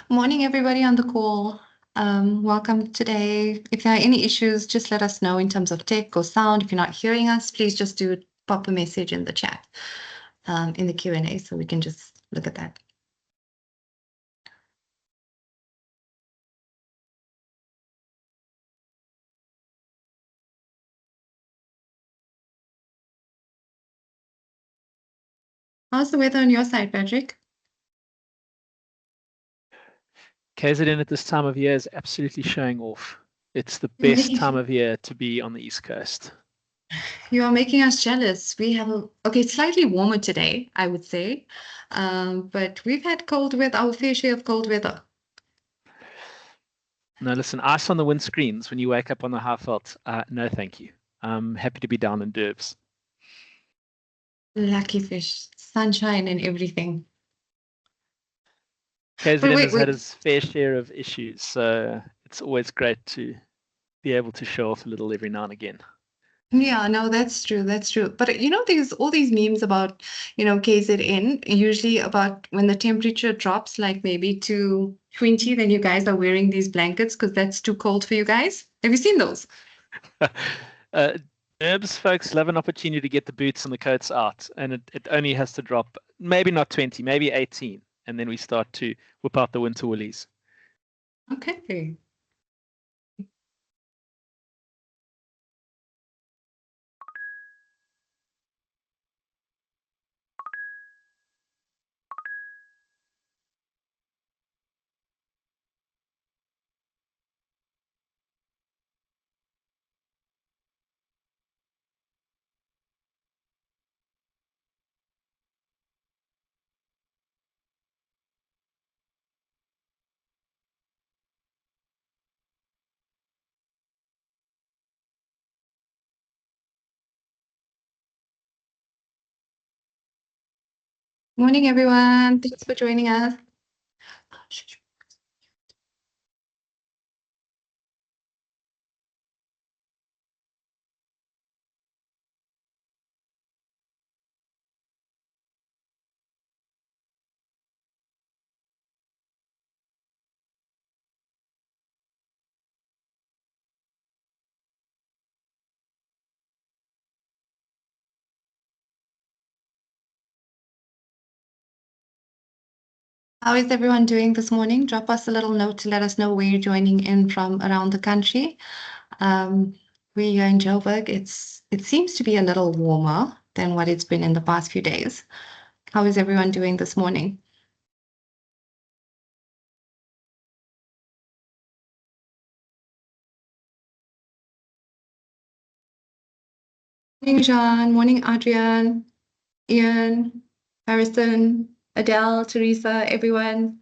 Morning, everybody on the call. Welcome today. If there are any issues, just let us know in terms of tech or sound. If you're not hearing us, please just pop a message in the chat, in the Q&A, so we can just look at that. How's the weather on your side, Patrick? KZN at this time of year is absolutely showing off. It's the best time of year to be on the East Coast. You are making us jealous. It's slightly warmer today, I would say, but we've had cold weather, our fair share of cold weather. No, listen, ice on the windscreens when you wake up on the Highveld. No, thank you. I'm happy to be down in Durbs. Lucky fish, sunshine and everything. KZN has had his fair share of issues, so it's always great to be able to show off a little every now and again. Yeah, no, that's true. That's true. But there's all these memes about, KZN, usually about when the temperature drops like maybe to 20, then you guys are wearing these blankets because that's too cold for you guys. Have you seen those? Durbs folks love an opportunity to get the boots and the coats out, and it only has to drop, maybe not 20, maybe 18, and then we start to whip out the winter woolies. Okay. Morning, everyone. Thanks for joining us. How is everyone doing this morning? Drop us a little note to let us know where you're joining in from around the country. We are in Joburg. It seems to be a little warmer than what it's been in the past few days. How is everyone doing this morning? Morning, Jean. Morning, Adrian, Ian, Harrison, Adele, Teresa, everyone.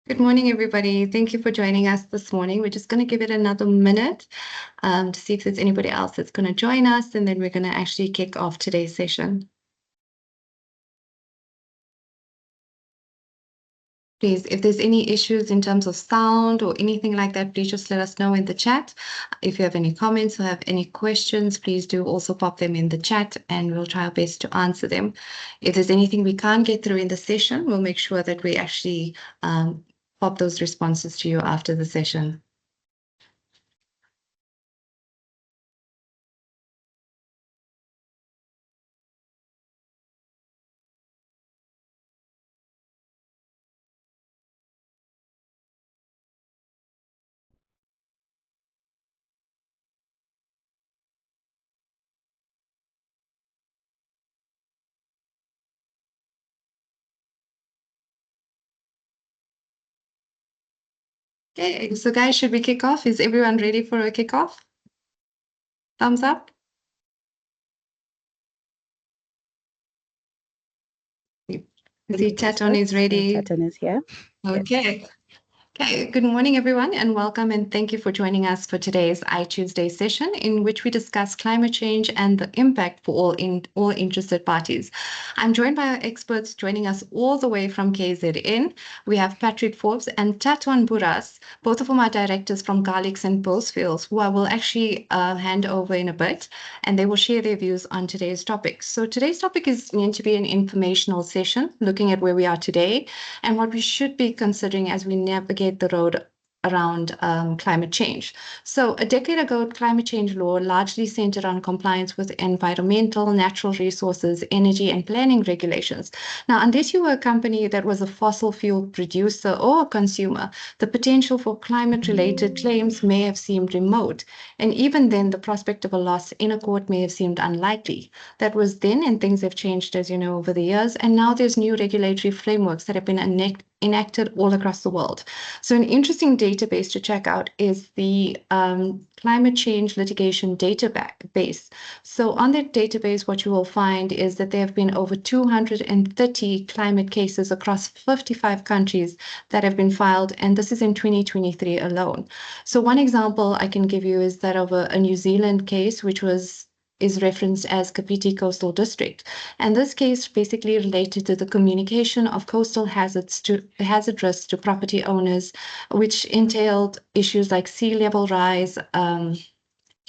Good morning, everybody. Thank you for joining us this morning. We're just going to give it another minute to see if there's anybody else that's going to join us, and then we're going to actually kick off today's session. Please, if there's any issues in terms of sound or anything like that, please just let us know in the chat. If you have any comments or have any questions, please do also pop them in the chat and we'll try our best to answer them. If there's anything we can't get through in the session, we'll make sure that we actually pop those responses to you after the session. Okay, so guys, should we kick off? Is everyone ready for a kickoff? Thumbs up. I see Taton is ready. Taton is here. Okay. Okay, good morning, everyone, and welcome, and thank you for joining us for today's iTOOsday session, in which we discuss climate change and the impact for all interested parties. I'm joined by our experts joining us all the way from KZN. We have Patrick Forbes and Taton Buras, both of whom are directors from Garlics and Billsfields, who I will actually hand over in a bit, and they will share their views on today's topic. So today's topic is meant to be an informational session, looking at where we are today and what we should be considering as we navigate the road around climate change. So a decade ago, climate change law largely centered on compliance with environmental, natural resources, energy, and planning regulations. Now, unless you were a company that was a fossil fuel producer or a consumer, the potential for climate-related claims may have seemed remote. And even then, the prospect of a loss in a court may have seemed unlikely. That was then, and things have changed, as you know, over the years. And now there's new regulatory frameworks that have been enacted all across the world. So an interesting database to check out is the climate change litigation database. So on that database, what you will find is that there have been over 230 climate cases across 55 countries that have been filed, and this is in 2023 alone. So one example I can give you is that of a New Zealand case, which is referenced as Kapiti Coastal District. And this case basically related to the communication of coastal hazard risks to property owners, which entailed issues like sea level rise,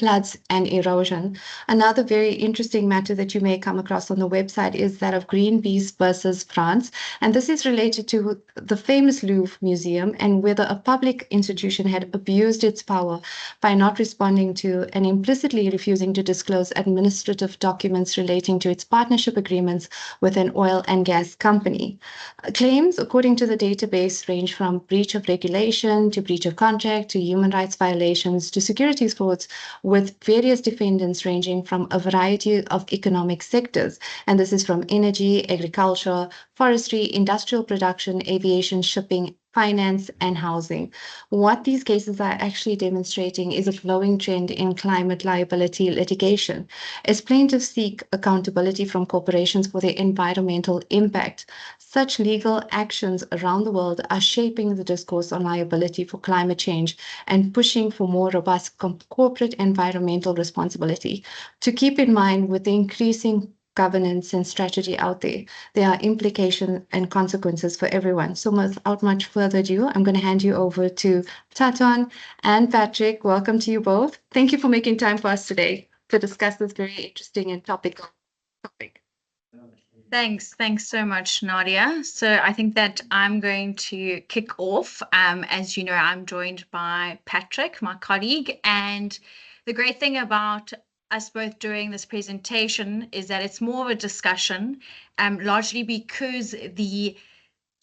floods and erosion. Another very interesting matter that you may come across on the website is that of Greenpeace versus France. And this is related to the famous Louvre Museum and whether a public institution had abused its power by not responding to and implicitly refusing to disclose administrative documents relating to its partnership agreements with an oil and gas company. Claims, according to the database, range from breach of regulation to breach of contract to human rights violations to securities frauds, with various defendants ranging from a variety of economic sectors. And this is from energy, agriculture, forestry, industrial production, aviation, shipping, finance, and housing. What these cases are actually demonstrating is a growing trend in climate liability litigation. As plaintiffs seek accountability from corporations for their environmental impact, such legal actions around the world are shaping the discourse on liability for climate change and pushing for more robust corporate environmental responsibility. To keep in mind, with the increasing governance and strategy out there, there are implications and consequences for everyone. So without much further ado, I'm going to hand you over to Taton and Patrick. Welcome to you both. Thank you for making time for us today to discuss this very interesting and topical topic. Thanks so much, Nadia. So I think that I'm going to kick off. As you know, I'm joined by Patrick, my colleague, and the great thing about us both doing this presentation is that it's more of a discussion, largely because the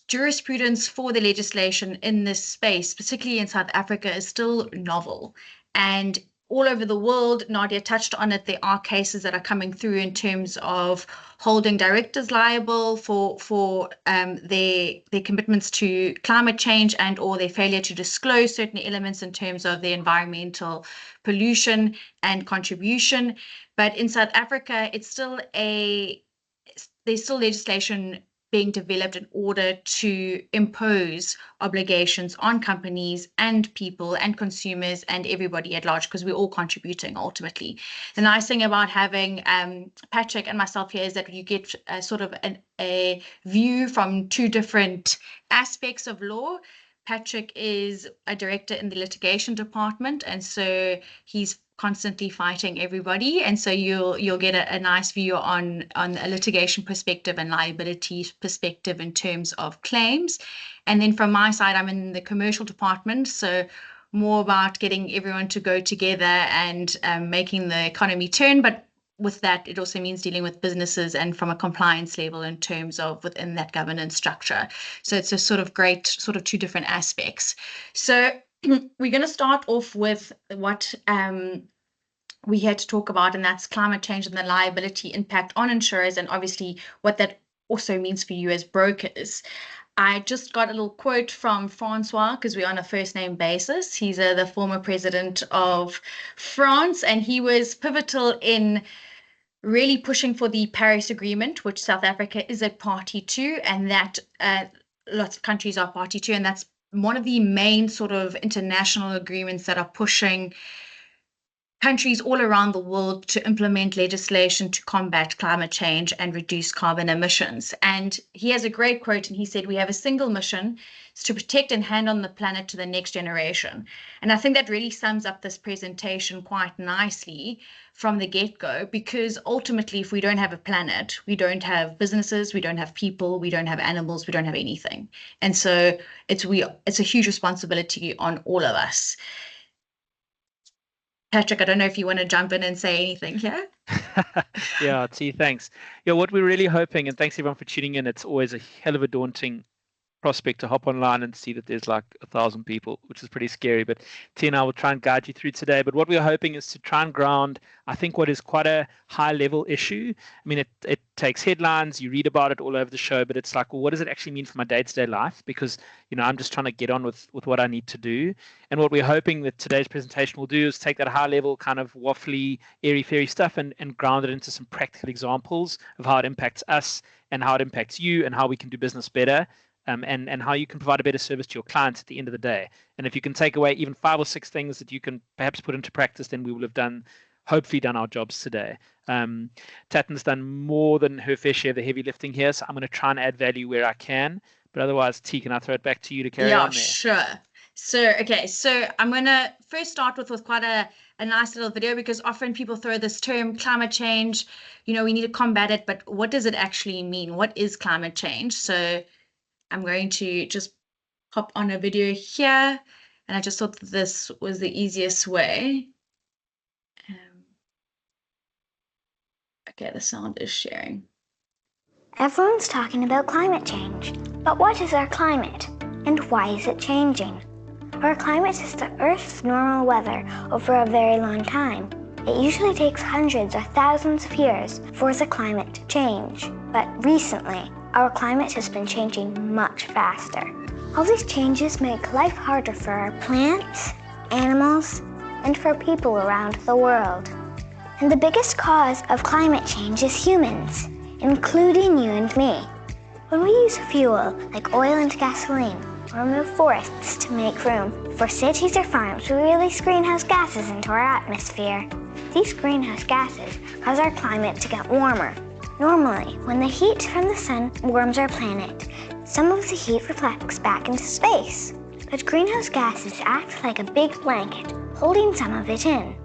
jurisprudence for the legislation in this space, particularly in South Africa, is still novel. And all over the world, Nadia touched on it, there are cases that are coming through in terms of holding directors liable for their commitments to climate change and or their failure to disclose certain elements in terms of the environmental pollution and contribution. But in South Africa, there's still legislation being developed in order to impose obligations on companies and people and consumers and everybody at large, because we're all contributing ultimately. The nice thing about having Patrick and myself here is that you get sort of a view from two different aspects of law. Patrick is a director in the litigation department, and so he's constantly fighting everybody, and so you'll get a nice view on a litigation perspective and liability perspective in terms of claims. And then from my side, I'm in the commercial department, so more about getting everyone to go together and making the economy turn. But with that, it also means dealing with businesses and from a compliance level in terms of within that governance structure. So it's a sort of great sort of two different aspects. So we're going to start off with what we had to talk about, and that's climate change and the liability impact on insurers, and obviously what that also means for you as brokers. I just got a little quote from Francois because we're on a first name basis. He's the former president of France, and he was pivotal in really pushing for the Paris Agreement, which South Africa is a party to, and that lots of countries are party to, and that's one of the main sort of international agreements that are pushing countries all around the world to implement legislation to combat climate change and reduce carbon emissions. And he has a great quote, and he said, "We have a single mission, it's to protect and hand on the planet to the next generation." And I think that really sums up this presentation quite nicely from the get-go, because ultimately, if we don't have a planet, we don't have businesses, we don't have people, we don't have animals, we don't have anything. And so it's a huge responsibility on all of us. Patrick, I don't know if you want to jump in and say anything here. Yeah, T, thanks. Yeah, what we're really hoping, and thanks everyone for tuning in. It's always a hell of a daunting prospect to hop online and see that there's like 1,000 people, which is pretty scary. But T and I will try and guide you through today. But what we're hoping is to try and ground, I think, what is quite a high level issue. I mean, it takes headlines, you read about it all over the show, but it's like, well, what does it actually mean for my day-to-day life? Because, I'm just trying to get on with what I need to do. And what we're hoping that today's presentation will do is take that high level kind of waffly, airy-fairy stuff and ground it into some practical examples of how it impacts us and how it impacts you and how we can do business better. And how you can provide a better service to your clients at the end of the day. And if you can take away even 5 or 6 things that you can perhaps put into practice, then we will have hopefully done our jobs today. Tatin's done more than her fair share of the heavy lifting here, so I'm going to try and add value where I can. But otherwise, T, can I throw it back to you to carry on there? Yeah, sure. So I'm going to first start with quite a nice little video, because often people throw this term climate change, we need to combat it, but what does it actually mean? What is climate change? So I'm going to just pop on a video here, and I just thought that this was the easiest way. Okay, the sound is sharing. Everyone's talking about climate change, but what is our climate, and why is it changing? Our climate is the Earth's normal weather over a very long time. It usually takes hundreds or thousands of years for the climate to change, but recently, our climate has been changing much faster. All these changes make life harder for our plants, animals, and for people around the world. And the biggest cause of climate change is humans, including you and me. When we use fuel like oil and gasoline, or remove forests to make room for cities or farms, we release greenhouse gases into our atmosphere. These greenhouse gases cause our climate to get warmer. Normally, when the heat from the sun warms our planet, some of the heat reflects back into space. But greenhouse gases act like a big blanket, holding some of it in.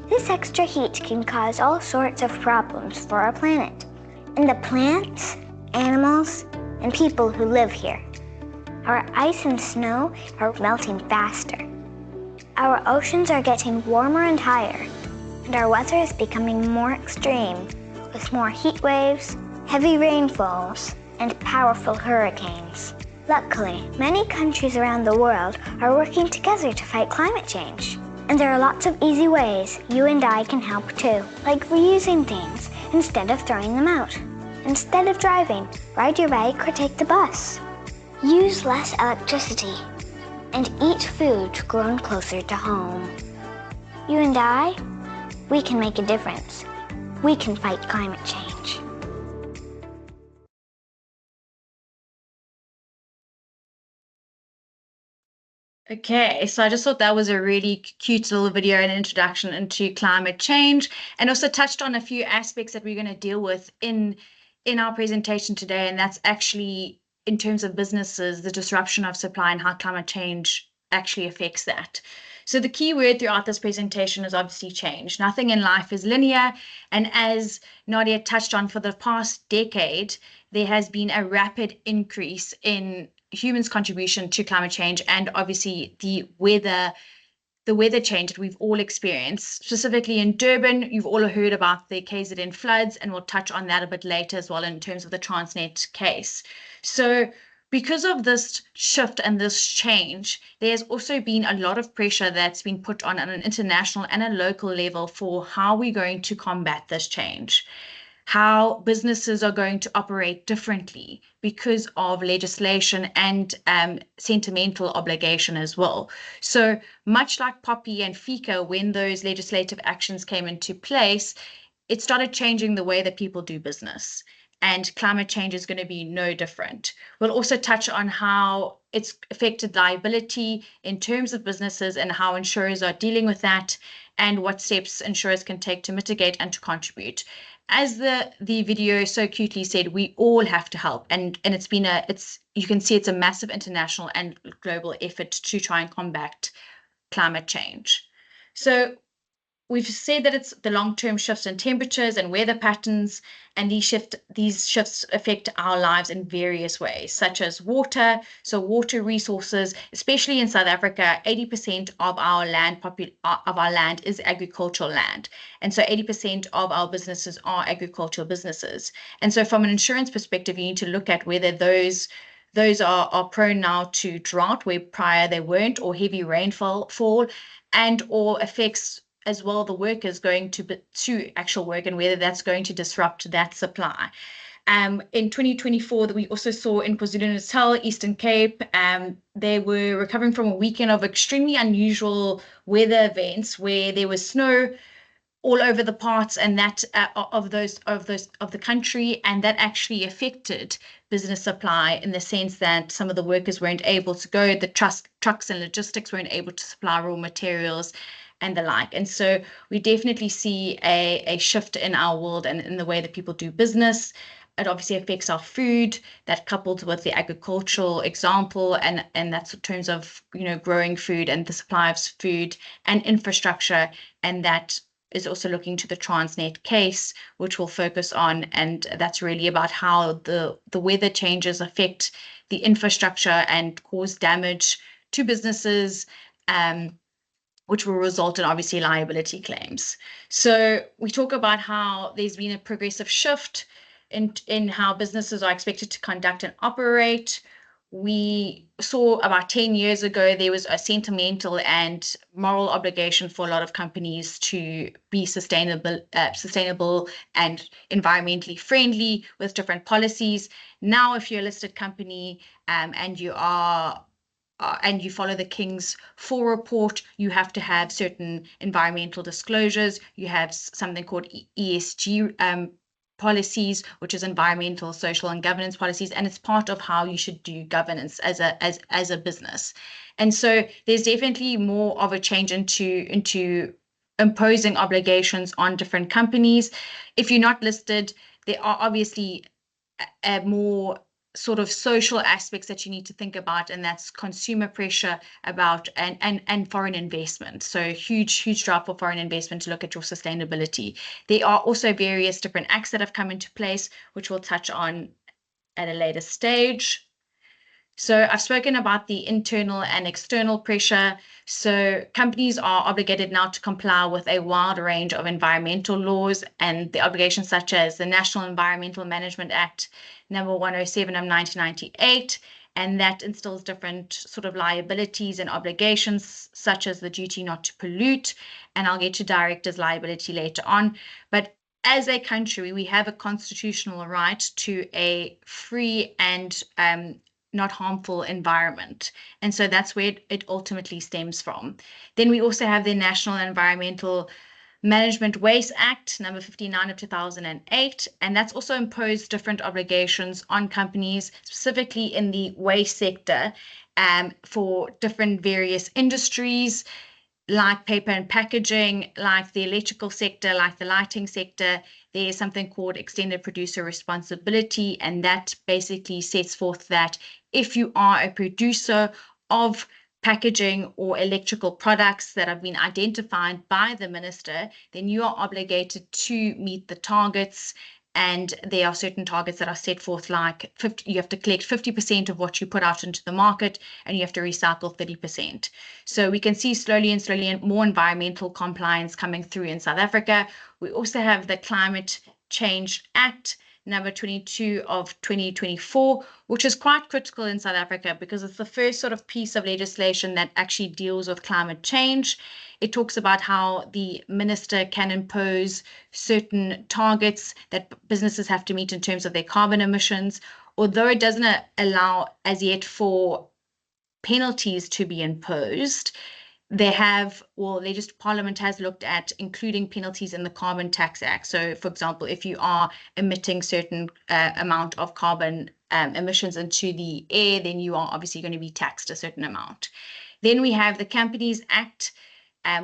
This extra heat can cause all sorts of problems for our planet, and the plants, animals, and people who live here. Our ice and snow are melting faster. Our oceans are getting warmer and higher, and our weather is becoming more extreme, with more heat waves, heavy rainfalls, and powerful hurricanes. Luckily, many countries around the world are working together to fight climate change. And there are lots of easy ways you and I can help too, like reusing things instead of throwing them out. Instead of driving, ride your bike or take the bus. Use less electricity, and eat food grown closer to home. You and I, we can make a difference. We can fight climate change. Okay, so I just thought that was a really cute little video and introduction into climate change, and also touched on a few aspects that we're going to deal with in our presentation today, and that's actually in terms of businesses, the disruption of supply and how climate change actually affects that. So the key word throughout this presentation is obviously change. Nothing in life is linear, and as Nadia touched on, for the past decade, there has been a rapid increase in humans' contribution to climate change, and obviously the weather change that we've all experienced. Specifically in Durban, you've all heard about the KZN floods, and we'll touch on that a bit later as well in terms of the Transnet case. So because of this shift and this change, there's also been a lot of pressure that's been put on an international and a local level for how we're going to combat this change. how businesses are going to operate differently because of legislation and sentimental obligation as well. So much like Poppy and FICA, when those legislative actions came into place, it started changing the way that people do business. And climate change is going to be no different. We'll also touch on how it's affected liability in terms of businesses and how insurers are dealing with that, and what steps insurers can take to mitigate and to contribute. As the video so cutely said, we all have to help, and it's been you can see it's a massive international and global effort to try and combat climate change. So we've said that it's the long-term shifts in temperatures and weather patterns, and these shifts affect our lives in various ways, such as water. So water resources, especially in South Africa, 80% of our land is agricultural land, and so 80% of our businesses are agricultural businesses. And so from an insurance perspective, you need to look at whether those are prone now to drought where prior they weren't, or heavy rainfall and or effects as well the workers going to actual work, and whether that's going to disrupt that supply. In 2024, we also saw in KwaZulu-Natal, Eastern Cape, they were recovering from a weekend of extremely unusual weather events where there was snow all over the parts and that of the country, and that actually affected business supply in the sense that some of the workers weren't able to go, the trucks and logistics weren't able to supply raw materials and the like. And so we definitely see a shift in our world and in the way that people do business. It obviously affects our food, that coupled with the agricultural example, and that's in terms of, you know, growing food and the supply of food and infrastructure. And that is also looking to the Transnet case, which we'll focus on. And that's really about how the weather changes affect the infrastructure and cause damage to businesses, which will result in obviously liability claims. So we talk about how there's been a progressive shift in how businesses are expected to conduct and operate. We saw about 10 years ago, there was a sentimental and moral obligation for a lot of companies to be sustainable and environmentally friendly with different policies. Now, if you're a listed company and you are and you follow the King's 4 report, you have to have certain environmental disclosures. You have something called ESG policies, which is environmental, social, and governance policies, and it's part of how you should do governance as a business. And so there's definitely more of a change into imposing obligations on different companies. If you're not listed, there are obviously more sort of social aspects that you need to think about, and that's consumer pressure about and foreign investment. So huge drive for foreign investment to look at your sustainability. There are also various different acts that have come into place, which we'll touch on at a later stage. So I've spoken about the internal and external pressure. So companies are obligated now to comply with a wide range of environmental laws, and the obligations such as the National Environmental Management Act number 107 of 1998, and that instills different sort of liabilities and obligations such as the duty not to pollute, and I'll get to directors' liability later on. But as a country, we have a constitutional right to a free and not harmful environment. And so that's where it ultimately stems from. Then we also have the National Environmental Management Waste Act, number 59 of 2008, and that's also imposed different obligations on companies, specifically in the waste sector, for different various industries, like paper and packaging, like the electrical sector, like the lighting sector. There's something called extended producer responsibility, and that basically sets forth that if you are a producer of packaging or electrical products that have been identified by the minister, then you are obligated to meet the targets. And there are certain targets that are set forth, like you have to collect 50% of what you put out into the market, and you have to recycle 30%. So we can see slowly more environmental compliance coming through in South Africa. We also have the Climate Change Act number 22 of 2024, which is quite critical in South Africa because it's the first sort of piece of legislation that actually deals with climate change. It talks about how the minister can impose certain targets that businesses have to meet in terms of their carbon emissions, although it doesn't allow as yet for penalties to be imposed. Parliament has looked at including penalties in the Carbon Tax Act. So, for example, if you are emitting certain amount of carbon emissions into the air, then you are obviously going to be taxed a certain amount. Then we have the Companies Act,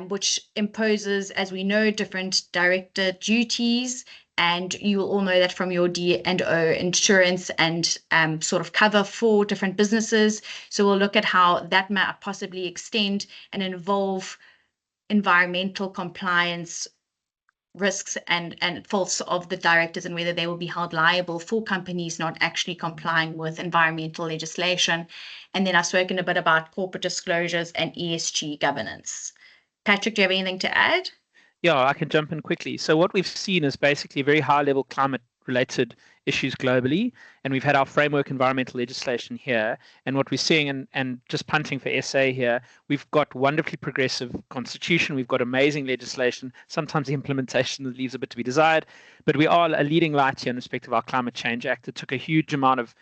which imposes, as we know, different director duties. And you will all know that from your D&O insurance and sort of cover for different businesses. So we'll look at how that might possibly extend and involve environmental compliance risks and faults of the directors and whether they will be held liable for companies not actually complying with environmental legislation. And then I've spoken a bit about corporate disclosures and ESG governance. Patrick, do you have anything to add? Yeah, I can jump in quickly. So what we've seen is basically very high-level climate-related issues globally, and we've had our framework environmental legislation here. And what we're seeing, and just punting for SA here, we've got wonderfully progressive constitution. We've got amazing legislation. Sometimes the implementation leaves a bit to be desired, but we are a leading light here in respect of our Climate Change Act. It took a huge amount of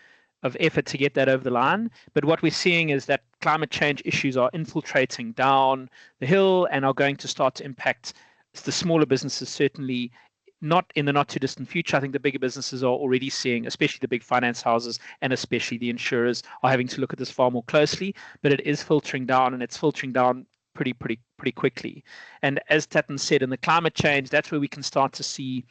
effort to get that over the line. But what we're seeing is that climate change issues are infiltrating down the hill and are going to start to impact the smaller businesses, certainly not in the not too distant future. I think the bigger businesses are already seeing, especially the big finance houses and especially the insurers, are having to look at this far more closely. But it is filtering down, and it's filtering down pretty quickly. And as Tatten said, in the climate change, that's where we can start to see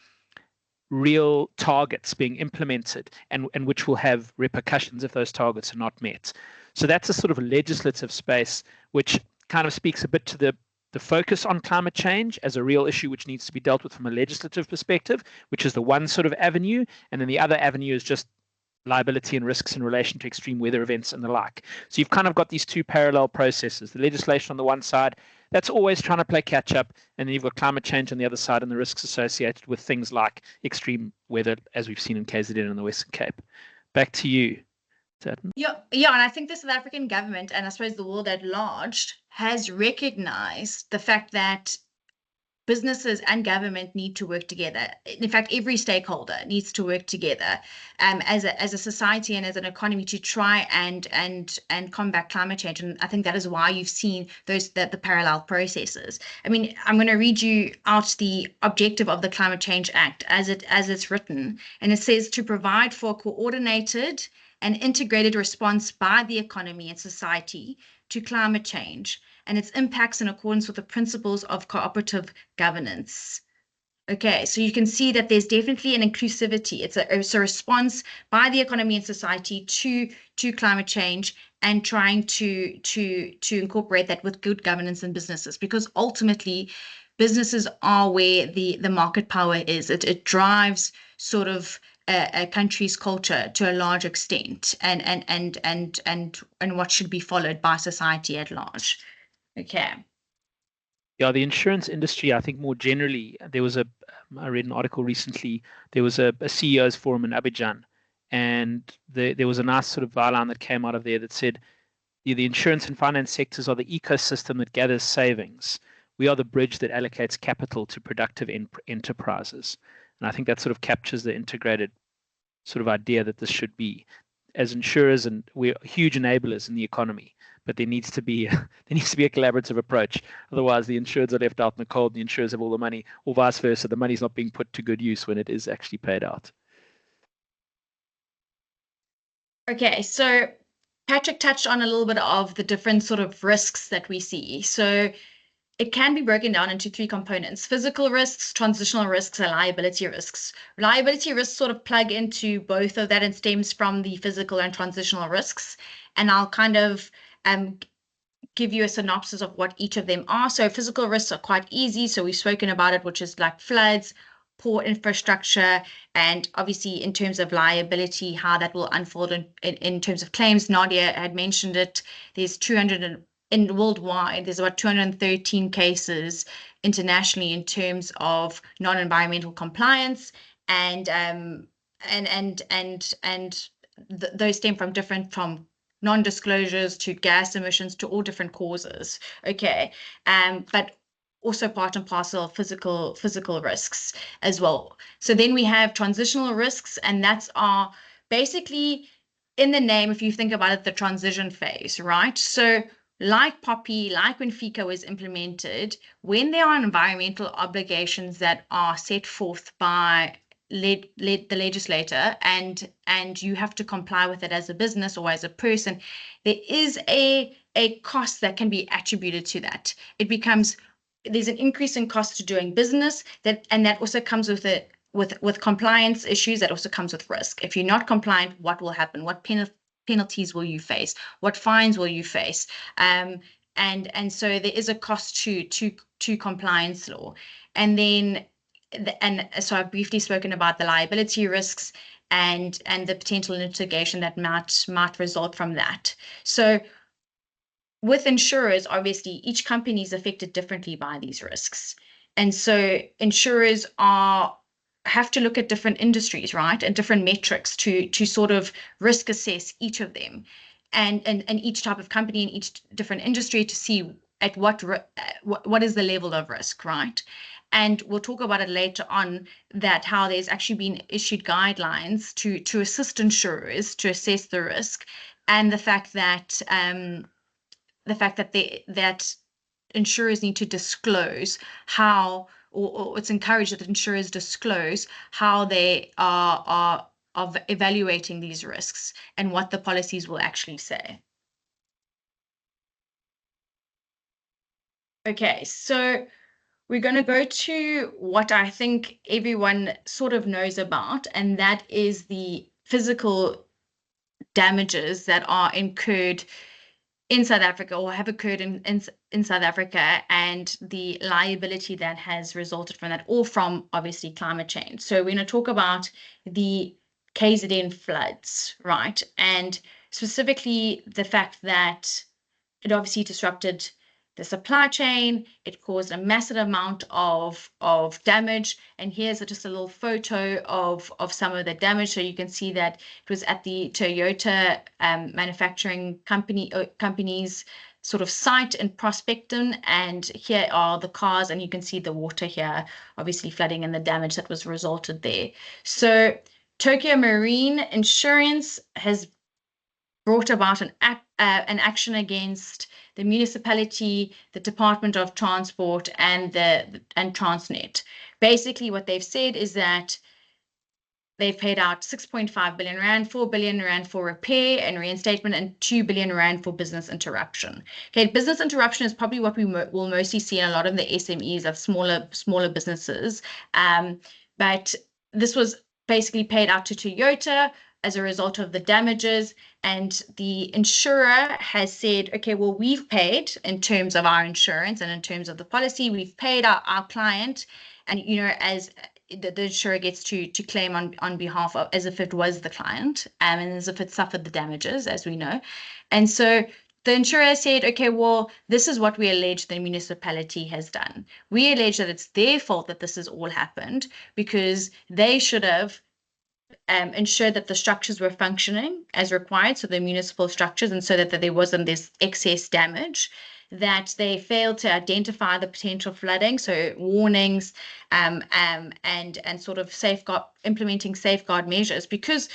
real targets being implemented and which will have repercussions if those targets are not met. So that's a sort of legislative space which kind of speaks a bit to the focus on climate change as a real issue which needs to be dealt with from a legislative perspective, which is the one sort of avenue. And then the other avenue is just liability and risks in relation to extreme weather events and the like. So you've kind of got these two parallel processes, the legislation on the one side, that's always trying to play catch up, and then you've got climate change on the other side and the risks associated with things like extreme weather, as we've seen in KZN and the Western Cape. Back to you, Tatten. Yeah, and I think the South African government, and I suppose the world at large, has recognized the fact that businesses and government need to work together. In fact, every stakeholder needs to work together as a society and as an economy to try and combat climate change. And I think that is why you've seen the parallel processes. I mean, I'm going to read you out the objective of the Climate Change Act as it's written, and it says to provide for a coordinated and integrated response by the economy and society to climate change and its impacts in accordance with the principles of cooperative governance. Okay, so you can see that there's definitely an inclusivity. It's a response by the economy and society to climate change and trying to incorporate that with good governance in businesses, because ultimately businesses are where the market power is. It drives sort of a country's culture to a large extent, and what should be followed by society at large. Okay. Yeah, the insurance industry, I think more generally, I read an article recently, there was a CEO's forum in Abidjan, and there was a nice sort of byline that came out of there that said, the insurance and finance sectors are the ecosystem that gathers savings. We are the bridge that allocates capital to productive enterprises. And I think that sort of captures the integrated sort of idea that this should be. As insurers, and we're huge enablers in the economy, but there needs to be a collaborative approach. Otherwise, the insureds are left out in the cold, and the insurers have all the money, or vice versa. The money's not being put to good use when it is actually paid out. Okay, so Patrick touched on a little bit of the different sort of risks that we see. So it can be broken down into three components: physical risks, transitional risks, and liability risks. Liability risks sort of plug into both of that and stems from the physical and transitional risks. And I'll kind of give you a synopsis of what each of them are. So physical risks are quite easy. So we've spoken about it, which is like floods, poor infrastructure, and obviously in terms of liability, how that will unfold in terms of claims. Nadia had mentioned it. There's worldwide, there's about 213 cases internationally in terms of non-environmental compliance, and those stem from non-disclosures to gas emissions to all different causes. Okay, but also part and parcel of physical risks as well. So then we have transitional risks, and that's basically in the name, if you think about it, the transition phase, right? So like POPI, like when FICA was implemented, when there are environmental obligations that are set forth by the legislator, and you have to comply with it as a business or as a person, there is a cost that can be attributed to that. There's an increase in cost to doing business, and that also comes with it with compliance issues. That also comes with risk. If you're not compliant, what will happen? What penalties will you face? What fines will you face? And so there is a cost to compliance law. And then so I've briefly spoken about the liability risks and the potential litigation that might result from that. So with insurers, obviously, each company is affected differently by these risks. And so insurers have to look at different industries, right, and different metrics to sort of risk assess each of them and each type of company in each different industry to see at what is the level of risk, right? And we'll talk about it later on, that how there's actually been issued guidelines to assist insurers to assess the risk, and the fact that that insurers need to disclose how, or it's encouraged that insurers disclose how they are evaluating these risks and what the policies will actually say. Okay, so we're going to go to what I think everyone sort of knows about, and that is the physical damages that are incurred in South Africa or have occurred in South Africa, and the liability that has resulted from that, or from obviously climate change. So we're going to talk about the KZN floods, right? And specifically the fact that it obviously disrupted the supply chain. It caused a massive amount of damage. And here's just a little photo of some of the damage. So you can see that it was at the Toyota manufacturing company's sort of site in Prospecton. And here are the cars, and you can see the water here, obviously flooding, and the damage that was resulted there. So Tokyo Marine Insurance has brought about an action against the municipality, the Department of Transport, and Transnet. Basically, what they've said is that they've paid out 6.5 billion rand, 4 billion rand for repair and reinstatement, and 2 billion rand for business interruption. Okay, business interruption is probably what we will mostly see in a lot of the SMEs of smaller businesses. But this was basically paid out to Toyota as a result of the damages, and the insurer has said, okay, well, we've paid in terms of our insurance and in terms of the policy, we've paid our client, and as the insurer gets to claim on behalf of, as if it was the client, and as if it suffered the damages, as we know. And so the insurer said, okay, well, this is what we allege the municipality has done. We allege that it's their fault that this has all happened, because they should have ensure that the structures were functioning as required, so the municipal structures, and so that there wasn't this excess damage, that they failed to identify the potential flooding, so warnings, and sort of implementing safeguard measures, because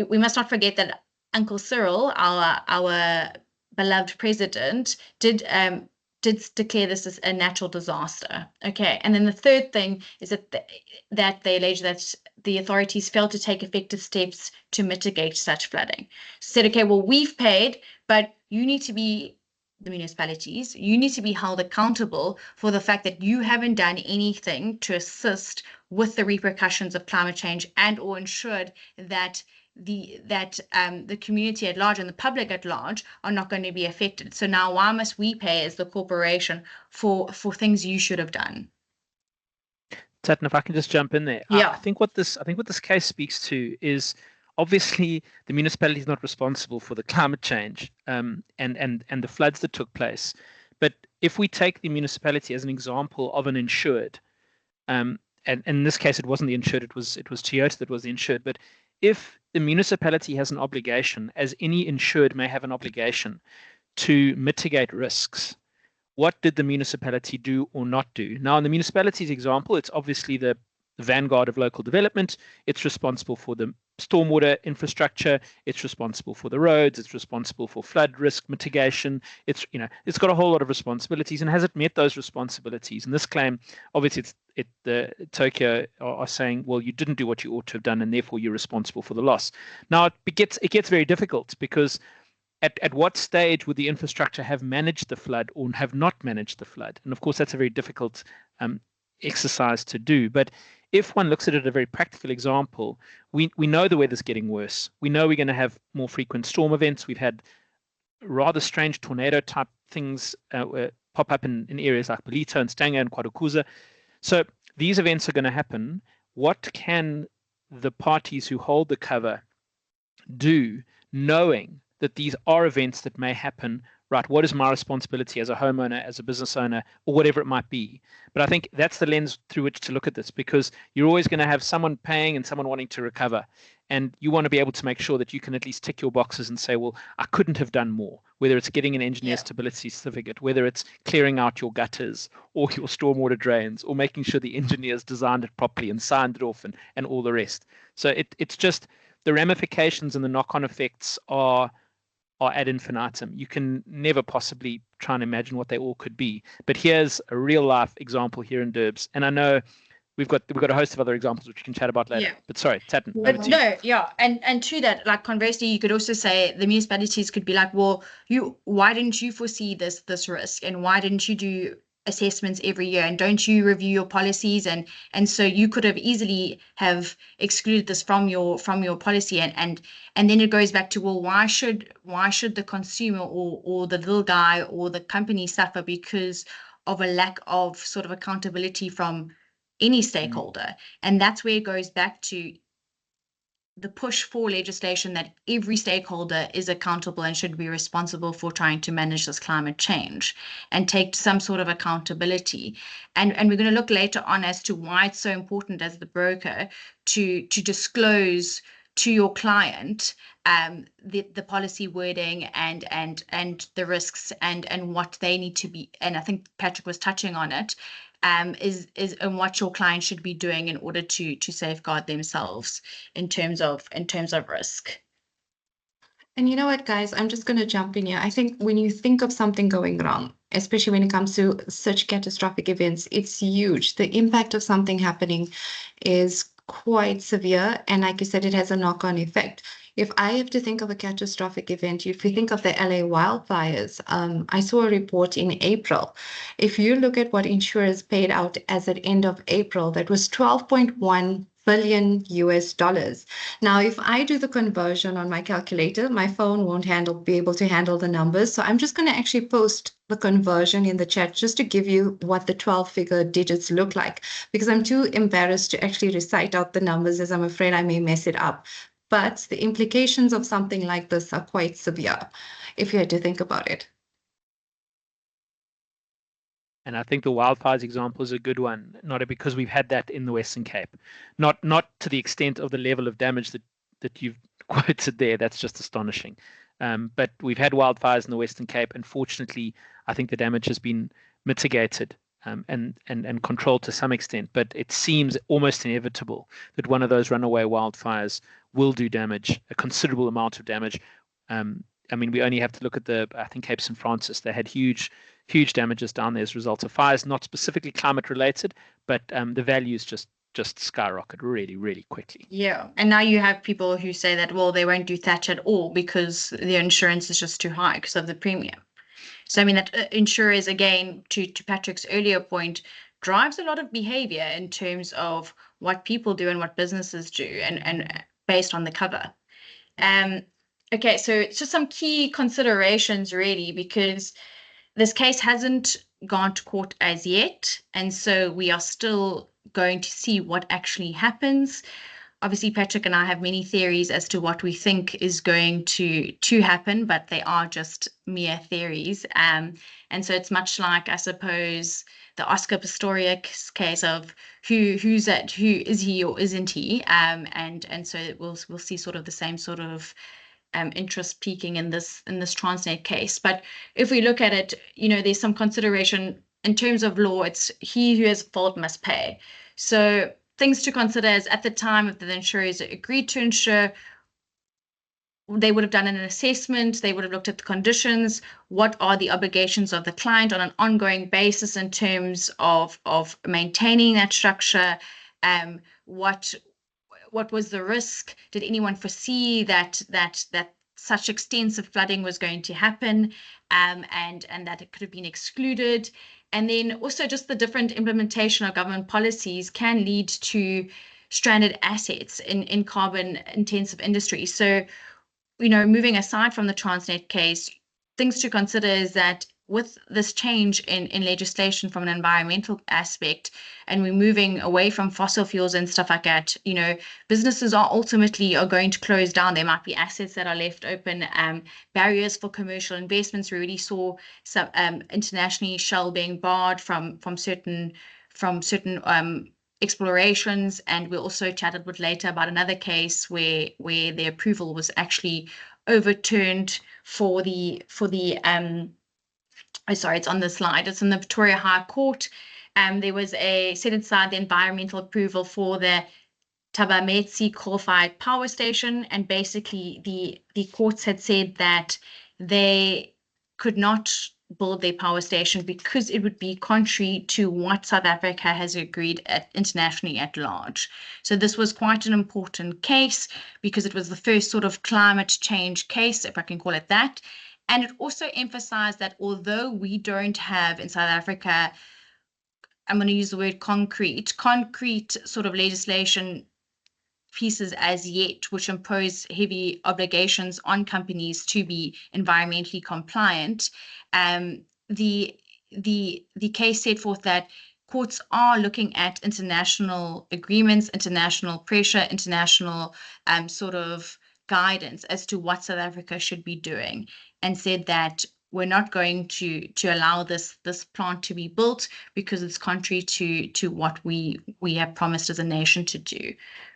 we must not forget that Uncle Cyril, our beloved president, did declare this as a natural disaster. Okay, and then the third thing is that they allege that the authorities failed to take effective steps to mitigate such flooding. So said, okay, well, we've paid, but you need to be, the municipalities, you need to be held accountable for the fact that you haven't done anything to assist with the repercussions of climate change, and or ensured that the community at large and the public at large are not going to be affected. So now why must we pay as the corporation for things you should have done? Tatin, if I can just jump in there. Yeah. I think what this case speaks to is, obviously the municipality is not responsible for the climate change and the floods that took place. But if we take the municipality as an example of an insured, and in this case, it wasn't the insured, it was Toyota that was the insured. But if the municipality has an obligation, as any insured may have an obligation, to mitigate risks, what did the municipality do or not do? Now, in the municipality's example, it's obviously the vanguard of local development. It's responsible for the stormwater infrastructure. It's responsible for the roads. It's responsible for flood risk mitigation. It's got a whole lot of responsibilities. And has it met those responsibilities? And this claim, obviously, the Tokyo are saying, well, you didn't do what you ought to have done, and therefore you're responsible for the loss. Now it gets very difficult, because at what stage would the infrastructure have managed the flood or have not managed the flood? And of course, that's a very difficult exercise to do. But if one looks at it at a very practical example, we know the weather's getting worse. We know we're going to have more frequent storm events. We've had rather strange tornado type things pop up in areas like Belito and Stanger and Kwadukuza. So these events are going to happen. What can the parties who hold the cover do, knowing that these are events that may happen? Right, what is my responsibility as a homeowner, as a business owner, or whatever it might be? But I think that's the lens through which to look at this, because you're always going to have someone paying and someone wanting to recover. And you want to be able to make sure that you can at least tick your boxes and say, well, I couldn't have done more, whether it's getting an engineer stability certificate, whether it's clearing out your gutters or your stormwater drains, or making sure the engineers designed it properly and signed it off and all the rest. So it's just the ramifications and the knock-on effects are ad infinitum. You can never possibly try and imagine what they all could be. But here's a real life example here in Durbs. And I know we've got a host of other examples which we can chat about later. Yeah. But sorry, Tatten. But no, yeah. And to that, like conversely, you could also say the municipalities could be like, well, why didn't you foresee this risk? And why didn't you do assessments every year, and don't you review your policies? And so you could have easily have excluded this from your policy, and then it goes back to, well, why should the consumer or the little guy or the company suffer because of a lack of sort of accountability from any stakeholder? And that's where it goes back to the push for legislation that every stakeholder is accountable and should be responsible for trying to manage this climate change and take some sort of accountability. And we're going to look later on as to why it's so important as the broker to disclose to your client the policy wording and the risks and what they need to be. And I think Patrick was touching on it. Is and what your client should be doing in order to safeguard themselves in terms of risk. And you know what, guys, I'm just going to jump in here. I think when you think of something going wrong, especially when it comes to such catastrophic events, it's huge. The impact of something happening is quite severe. And like you said, it has a knock-on effect. If I have to think of a catastrophic event, if you think of the LA wildfires, I saw a report in April. If you look at what insurers paid out as at end of April, that was $12.1 billion US. Now, if I do the conversion on my calculator, my phone won't be able to handle the numbers. So I'm just going to actually post the conversion in the chat just to give you what the 12-figure digits look like, because I'm too embarrassed to actually recite out the numbers, as I'm afraid I may mess it up. But the implications of something like this are quite severe if you had to think about it. And I think the wildfires example is a good one, not because we've had that in the Western Cape, not to the extent of the level of damage that you've quoted there. That's just astonishing. But we've had wildfires in the Western Cape, and fortunately, I think the damage has been mitigated and controlled to some extent. But it seems almost inevitable that one of those runaway wildfires will do damage, a considerable amount of damage. I mean, we only have to look at I think Cape St. Francis. They had huge damages down there as a result of fires, not specifically climate related, but the values just skyrocket really, really quickly. Yeah. And now you have people who say that, well, they won't do thatch at all because the insurance is just too high because of the premium. So, I mean, that insurers, again, to Patrick's earlier point, drives a lot of behavior in terms of what people do and what businesses do and based on the cover. Okay, so it's just some key considerations, really, because this case hasn't gone to court as yet. And so we are still going to see what actually happens. obviously Patrick and I have many theories as to what we think is going to happen, but they are just mere theories. And so it's much like, I suppose, the Oscar Pistorius case of who is he or isn't he? And so we'll see sort of the same sort of interest peaking in this Transnet case. But if we look at it, there's some consideration in terms of law. It's he who has fault must pay. So things to consider is, at the time of the insurers agreed to insure, they would have done an assessment, they would have looked at the conditions, what are the obligations of the client on an ongoing basis in terms of maintaining that structure, what was the risk, did anyone foresee that such extensive flooding was going to happen, and that it could have been excluded. And then also just the different implementation of government policies can lead to stranded assets in carbon intensive industries. So, moving aside from the Transnet case, things to consider is that with this change in legislation from an environmental aspect, and we're moving away from fossil fuels and stuff like that, businesses are going to close down. There might be assets that are left open, barriers for commercial investments. We already saw some internationally Shell being barred from certain explorations, and we also chatted a bit later about another case where the approval was actually overturned for the sorry, it's on the slide. It's in the Victoria High Court. There was set aside the environmental approval for the Tabametsi coal-fired power station, and basically the courts had said that they could not build their power station because it would be contrary to what South Africa has agreed internationally at large. So this was quite an important case because it was the first sort of climate change case, if I can call it that. And it also emphasized that although we don't have in South Africa, I'm going to use the word concrete sort of legislation pieces as yet, which impose heavy obligations on companies to be environmentally compliant, the case set forth that courts are looking at international agreements, international pressure, international sort of guidance as to what South Africa should be doing, and said that we're not going to allow this plant to be built because it's contrary to what we have promised as a nation to do.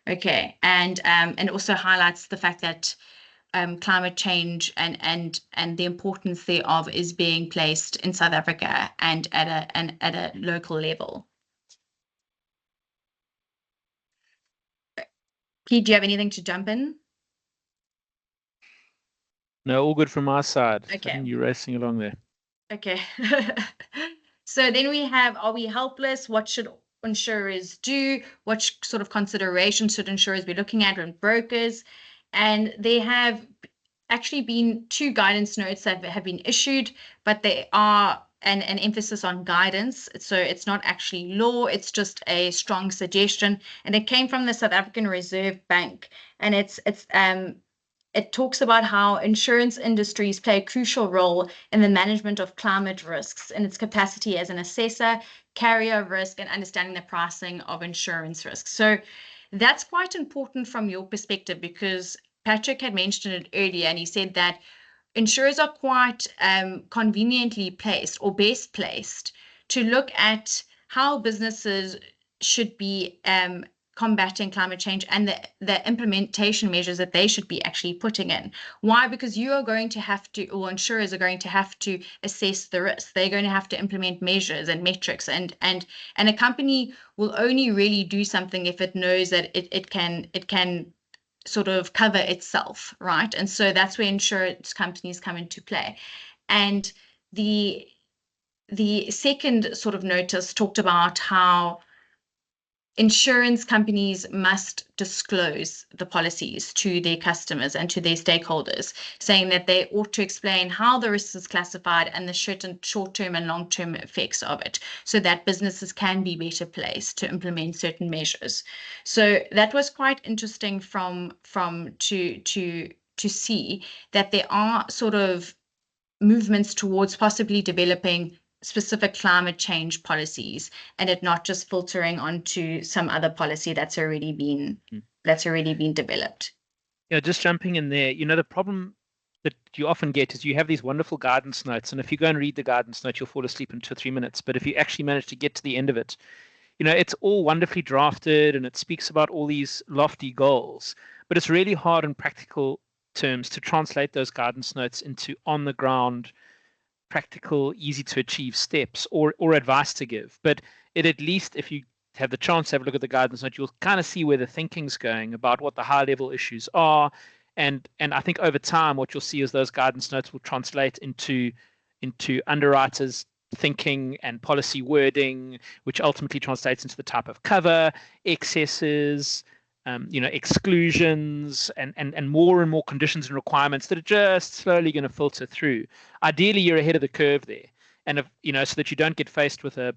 Okay, and it also highlights the fact that climate change and the importance thereof is being placed in South Africa and at a local level. Pete, do you have anything to jump in? No, all good from my side. Okay. You're racing along there. Okay. So then we have, are we helpless? What should insurers do? What sort of considerations should insurers be looking at when brokers? And there have actually been 2 guidance notes that have been issued, but they are an emphasis on guidance. So it's not actually law, it's just a strong suggestion. And it came from the South African Reserve Bank. And it talks about how insurance industries play a crucial role in the management of climate risks in its capacity as an assessor, carrier of risk, and understanding the pricing of insurance risks. So that's quite important from your perspective, because Patrick had mentioned it earlier, and he said that insurers are quite conveniently placed or best placed to look at how businesses should be combating climate change and the implementation measures that they should be actually putting in. Why? Because you are going to have to, or insurers are going to have to assess the risk. They're going to have to implement measures and metrics, and a company will only really do something if it knows that it can sort of cover itself, right? And so that's where insurance companies come into play. And the second sort of notice talked about how insurance companies must disclose the policies to their customers and to their stakeholders, saying that they ought to explain how the risk is classified and the short-term and long-term effects of it, so that businesses can be better placed to implement certain measures. So that was quite interesting to see that there are sort of movements towards possibly developing specific climate change policies, and it not just filtering onto some other policy that's already been that's already been developed. Yeah, just jumping in there, the problem that you often get is you have these wonderful guidance notes, and if you go and read the guidance note, you'll fall asleep in 2 or 3 minutes. But if you actually manage to get to the end of it, it's all wonderfully drafted and it speaks about all these lofty goals, but it's really hard in practical terms to translate those guidance notes into on the ground, practical, easy to achieve steps or advice to give. But at least if you have the chance to have a look at the guidance note, you'll kind of see where the thinking's going about what the high level issues are. And I think over time, what you'll see is those guidance notes will translate into underwriters' thinking and policy wording, which ultimately translates into the type of cover, excesses, exclusions, and more conditions and requirements that are just slowly going to filter through. Ideally, you're ahead of the curve there, and so that you don't get faced with a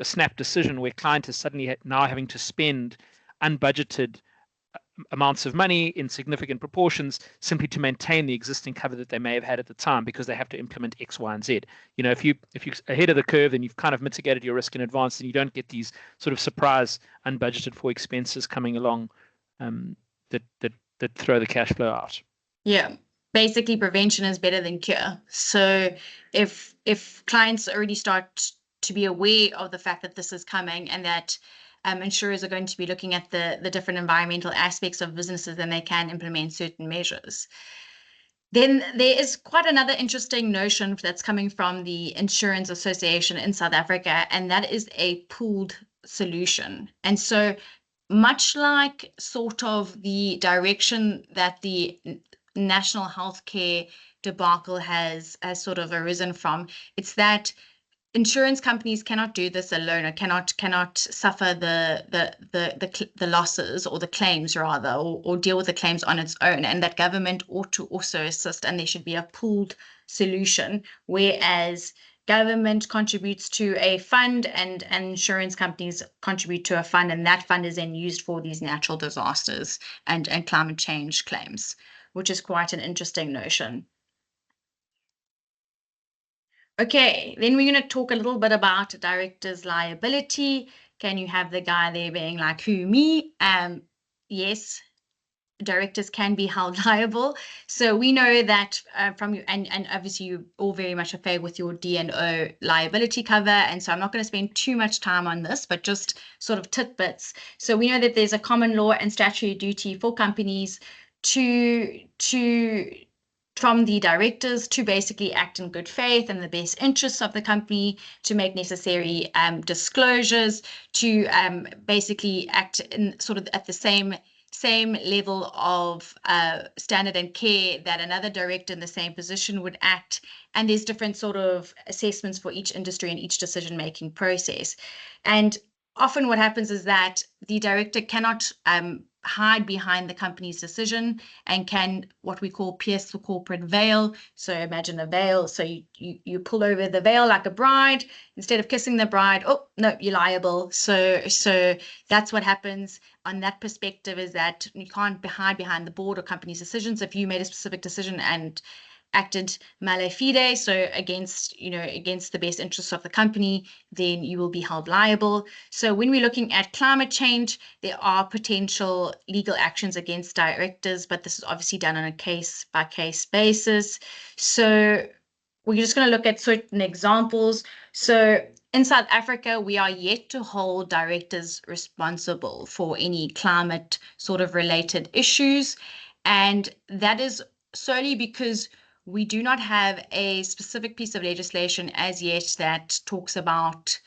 snap decision where client is suddenly now having to spend unbudgeted amounts of money in significant proportions simply to maintain the existing cover that they may have had at the time because they have to implement X, Y, and Z. If you're ahead of the curve, then you've kind of mitigated your risk in advance, and you don't get these sort of surprise unbudgeted for expenses coming along that throw the cash flow out. Yeah. Basically, prevention is better than cure. So if clients already start to be aware of the fact that this is coming and that insurers are going to be looking at the different environmental aspects of businesses, then they can implement certain measures. Then there is quite another interesting notion that's coming from the Insurance Association in South Africa, and that is a pooled solution. And so much like sort of the direction that the national healthcare debacle has sort of arisen from, it's that insurance companies cannot do this alone, or cannot suffer the losses or the claims rather, or deal with the claims on its own, and that government ought to also assist, and there should be a pooled solution, whereas government contributes to a fund and insurance companies contribute to a fund, and that fund is then used for these natural disasters and climate change claims, which is quite an interesting notion. Okay, then we're going to talk a little bit about directors' liability. Can you have the guy there being like, who, me? Yes, directors can be held liable. So we know that from you, and obviously you're all very much familiar with your D&O liability cover. And so I'm not going to spend too much time on this, but just sort of tidbits. So we know that there's a common law and statutory duty for companies from the directors to basically act in good faith and the best interests of the company, to make necessary disclosures, to basically act in sort of at the same level of standard and care that another director in the same position would act. And there's different sort of assessments for each industry and each decision-making process. And often what happens is that the director cannot hide behind the company's decision and can what we call pierce the corporate veil. So imagine a veil. So you pull over the veil like a bride. Instead of kissing the bride, oh no, you're liable. So that's what happens on that perspective, is that you can't hide behind the board or company's decisions. If you made a specific decision and acted mala fide, so against the best interests of the company, then you will be held liable. So when we're looking at climate change, there are potential legal actions against directors, but this is obviously done on a case-by-case basis. So we're just going to look at certain examples. So in South Africa, we are yet to hold directors responsible for any climate sort of related issues, and that is solely because we do not have a specific piece of legislation as yet that talks about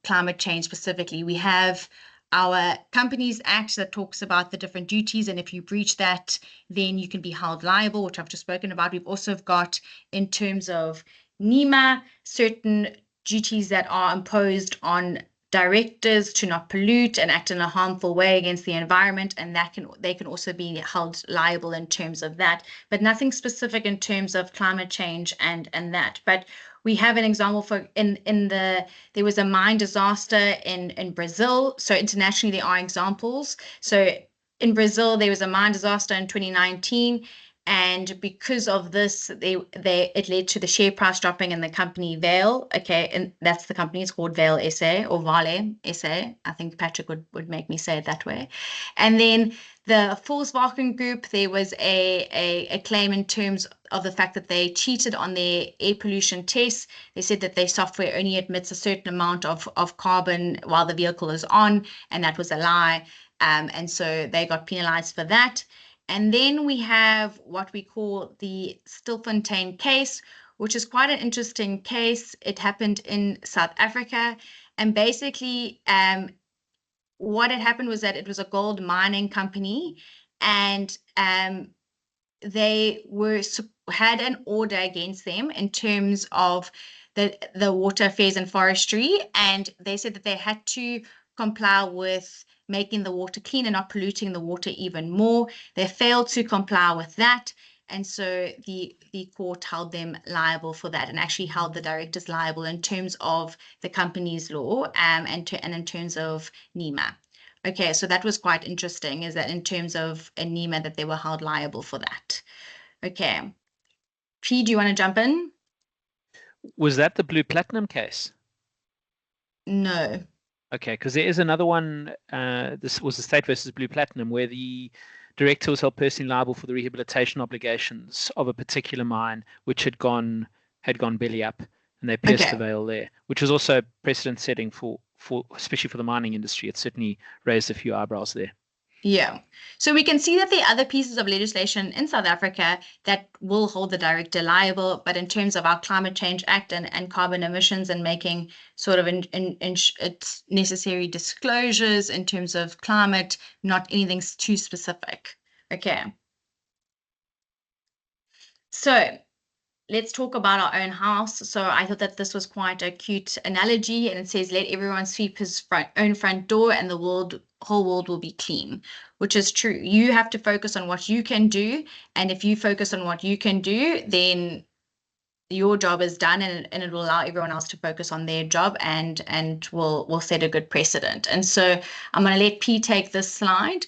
climate change specifically. We have our Companies Act that talks about the different duties, and if you breach that, then you can be held liable, which I've just spoken about. We've also got, in terms of NEMA, certain duties that are imposed on directors to not pollute and act in a harmful way against the environment, and they can also be held liable in terms of that, but nothing specific in terms of climate change and that. But we have an example for there was a mine disaster in Brazil. So internationally there are examples. So in Brazil there was a mine disaster in 2019, And because of this, it led to the share price dropping in the company Vale. Okay, and that's the company. It's called Vale SA or Vale SA. I think Patrick would make me say it that way. And then the Volkswagen Group, there was a claim in terms of the fact that they cheated on their air pollution tests. They said that their software only admits a certain amount of carbon while the vehicle is on, and that was a lie. And so they got penalized for that. And then we have what we call the Stilfontein case, which is quite an interesting case. It happened in South Africa. And basically, what had happened was that it was a gold mining company, and they had an order against them in terms of the water affairs and forestry, and they said that they had to comply with making the water clean and not polluting the water even more. They failed to comply with that, and so the court held them liable for that, and actually held the directors liable in terms of the company's law, and in terms of NEMA. Okay, so that was quite interesting, is that in terms of a NEMA that they were held liable for that. Okay. P, do you want to jump in? Was that the Blue Platinum case? No. Okay, because there is another one. This was the State versus Blue Platinum, where the director was held personally liable for the rehabilitation obligations of a particular mine, which had gone belly up, and they pierced the veil there, which was also precedent setting for especially for the mining industry. It certainly raised a few eyebrows there. Yeah. So we can see that there are other pieces of legislation in South Africa that will hold the director liable, but in terms of our Climate Change Act and carbon emissions and making sort of its necessary disclosures in terms of climate, not anything too specific. Okay. So let's talk about our own house. So I thought that this was quite a cute analogy, and it says, let everyone sweep his own front door and the whole world will be clean, which is true. You have to focus on what you can do, and if you focus on what you can do, then your job is done, and it will allow everyone else to focus on their job, and will set a good precedent. And so I'm going to let P take this slide,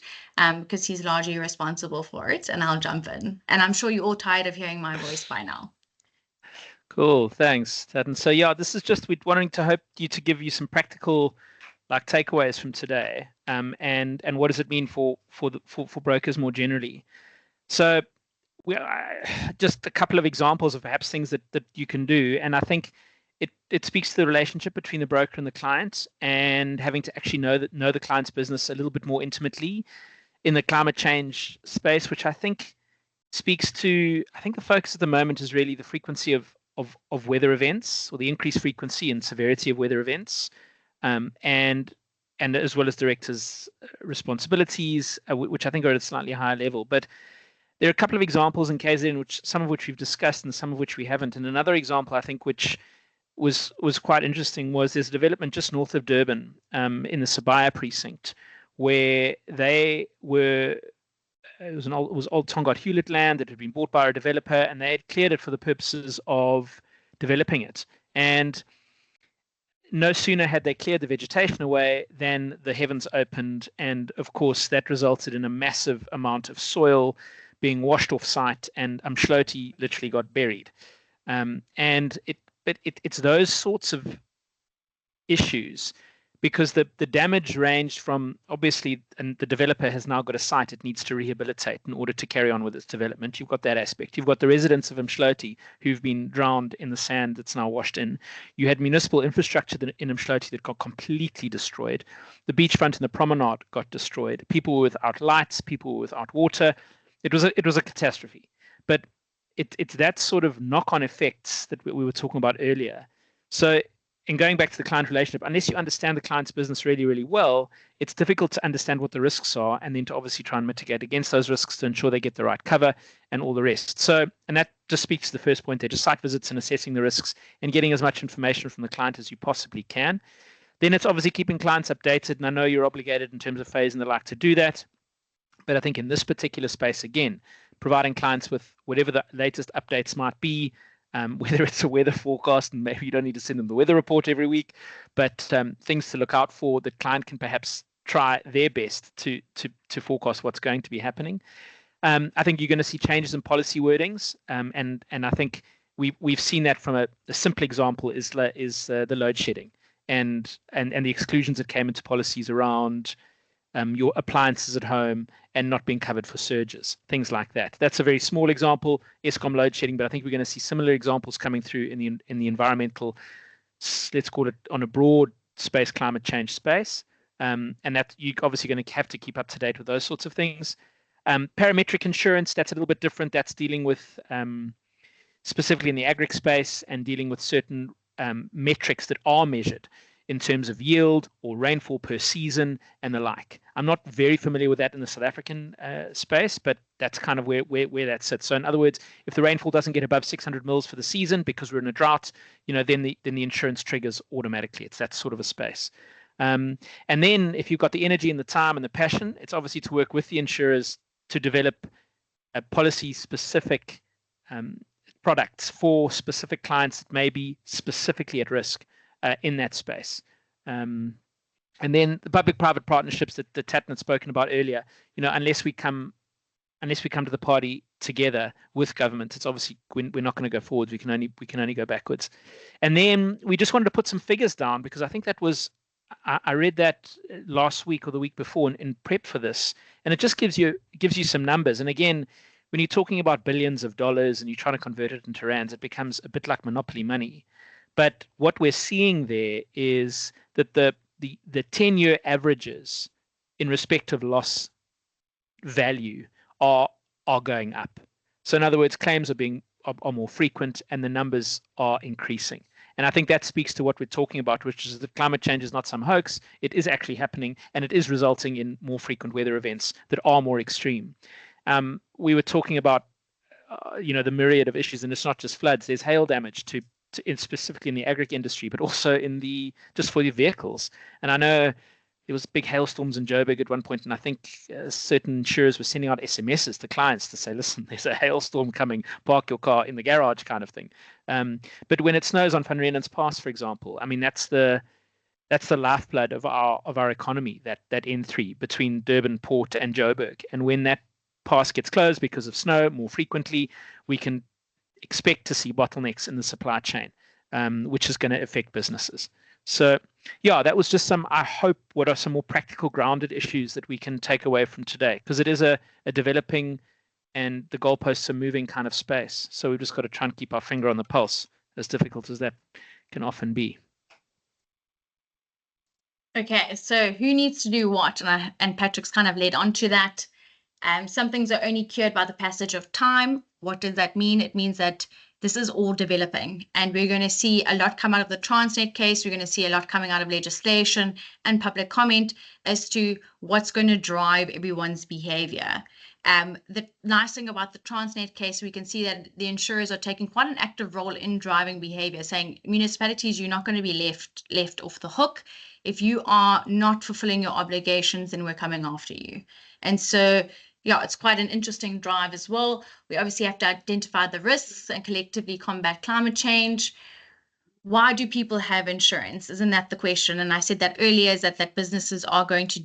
because he's largely responsible for it, and I'll jump in. And I'm sure you're all tired of hearing my voice by now. Cool, thanks, Taden. So yeah, this is just we're wanting to hope to give you some practical takeaways from today, and what does it mean for brokers more generally. So just a couple of examples of perhaps things that you can do, and I think it speaks to the relationship between the broker and the client, and having to actually know the client's business a little bit more intimately in the climate change space, which I think speaks to, I think the focus at the moment is really the frequency of weather events, or the increased frequency and severity of weather events, and as well as directors' responsibilities, which I think are at a slightly higher level. But there are a couple of examples in KZN, some of which we've discussed and some of which we haven't. And another example, I think, which was quite interesting, was there's a development just north of Durban, in the Sibaya precinct, where they were. It was old Tongaat Hewlett land that had been bought by a developer, and they had cleared it for the purposes of developing it. And no sooner had they cleared the vegetation away than the heavens opened, and of course that resulted in a massive amount of soil being washed off site, and Umdloti literally got buried. And it's those sorts of issues, because the damage ranged from, obviously, and the developer has now got a site it needs to rehabilitate in order to carry on with its development. You've got that aspect. You've got the residents of Umdloti who've been drowned in the sand that's now washed in. You had municipal infrastructure in Umdloti that got completely destroyed. The beachfront and the promenade got destroyed. People were without lights. People were without water. It was a catastrophe. But it's that sort of knock-on effects that we were talking about earlier. So in going back to the client relationship, unless you understand the client's business really, really well, it's difficult to understand what the risks are, and then to obviously try and mitigate against those risks to ensure they get the right cover and all the rest. So, and that just speaks to the first point there, just site visits and assessing the risks and getting as much information from the client as you possibly can. Then it's obviously keeping clients updated, and I know you're obligated in terms of phase and the like to do that. But I think in this particular space, again, providing clients with whatever the latest updates might be, whether it's a weather forecast, and maybe you don't need to send them the weather report every week, but things to look out for. The client can perhaps try their best to forecast what's going to be happening. I think you're going to see changes in policy wordings, and I think we've seen that from a simple example is the load shedding and the exclusions that came into policies around your appliances at home and not being covered for surges, things like that. That's a very small example, Eskom load shedding, but I think we're going to see similar examples coming through in the environmental, let's call it on a broad space, climate change space, and that you're obviously going to have to keep up to date with those sorts of things. Parametric insurance, that's a little bit different. That's dealing with specifically in the agri space and dealing with certain metrics that are measured in terms of yield or rainfall per season and the like. I'm not very familiar with that in the South African space, but that's kind of where that sits. So in other words, if the rainfall doesn't get above 600 mils for the season because we're in a drought, then the insurance triggers automatically. It's that sort of a space. And then if you've got the energy and the time and the passion, it's obviously to work with the insurers to develop a policy-specific products for specific clients that may be specifically at risk in that space. And then the public-private partnerships that Tatton had spoken about earlier, unless we come to the party together with government, it's obviously we're not going to go forwards. We can only go backwards. And then we just wanted to put some figures down because I think that was I read that last week or the week before in prep for this, and it just gives you some numbers. And again, when you're talking about billions of dollars and you're trying to convert it into rands, it becomes a bit like monopoly money. But what we're seeing there is that the 10-year averages in respect of loss value are going up. So in other words, claims are more frequent and the numbers are increasing. And I think that speaks to what we're talking about, which is that climate change is not some hoax. It is actually happening, and it is resulting in more frequent weather events that are more extreme. We were talking about, the myriad of issues, and it's not just floods. There's hail damage specifically in the agri industry, but also just for your vehicles. And I know there was big hailstorms in Joburg at one point, and I think certain insurers were sending out SMSs to clients to say, listen, there's a hailstorm coming, park your car in the garage kind of thing. But when it snows on Van Rieman's Pass, for example, I mean, that's the lifeblood of our economy, that N3 between Durban Port and Joburg. And when that pass gets closed because of snow more frequently, we can expect to see bottlenecks in the supply chain, which is going to affect businesses. So, yeah, that was just I hope, what are some more practical, grounded issues that we can take away from today, because it is a developing and the goalposts are moving kind of space. So we've just got to try and keep our finger on the pulse, as difficult as that can often be. Okay, so who needs to do what? And Patrick's kind of led on to that. Some things are only cured by the passage of time. What does that mean? It means that this is all developing, and we're going to see a lot come out of the Transnet case. We're going to see a lot coming out of legislation and public comment as to what's going to drive everyone's behavior. The nice thing about the Transnet case, we can see that the insurers are taking quite an active role in driving behavior, saying municipalities, you're not going to be left off the hook. If you are not fulfilling your obligations, then we're coming after you. And so, yeah, it's quite an interesting drive as well. We obviously have to identify the risks and collectively combat climate change. Why do people have insurance? Isn't that the question? And I said that earlier, is that businesses are going to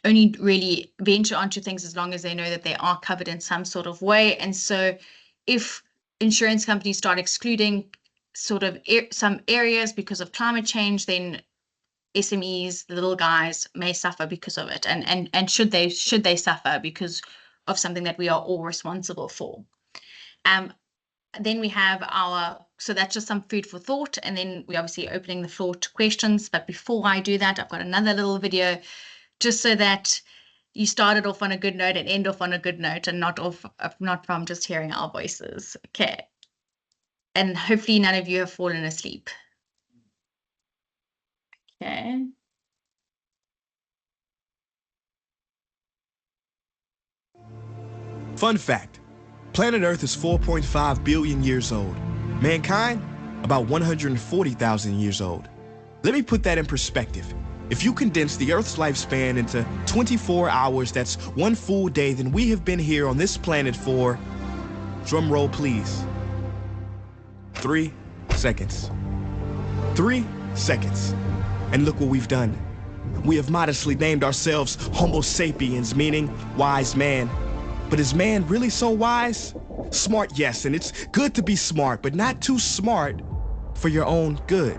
only really venture onto things as long as they know that they are covered in some sort of way. And so if insurance companies start excluding sort of some areas because of climate change, then SMEs, the little guys, may suffer because of it, and should they suffer because of something that we are all responsible for. Then we have so that's just some food for thought, and then we're obviously opening the floor to questions. But before I do that, I've got another little video just so that you started off on a good note and end off on a good note, and not from just hearing our voices. Okay, and hopefully none of you have fallen asleep. Okay. Fun fact, planet Earth is 4.5 billion years old. Mankind, about 140,000 years old. Let me put that in perspective. If you condense the Earth's lifespan into 24 hours, that's one full day, then we have been here on this planet for, drum roll please, 3 seconds. 3 seconds. And look what we've done. We have modestly named ourselves Homo sapiens, meaning wise man. But is man really so wise? Smart, yes, and it's good to be smart, but not too smart for your own good.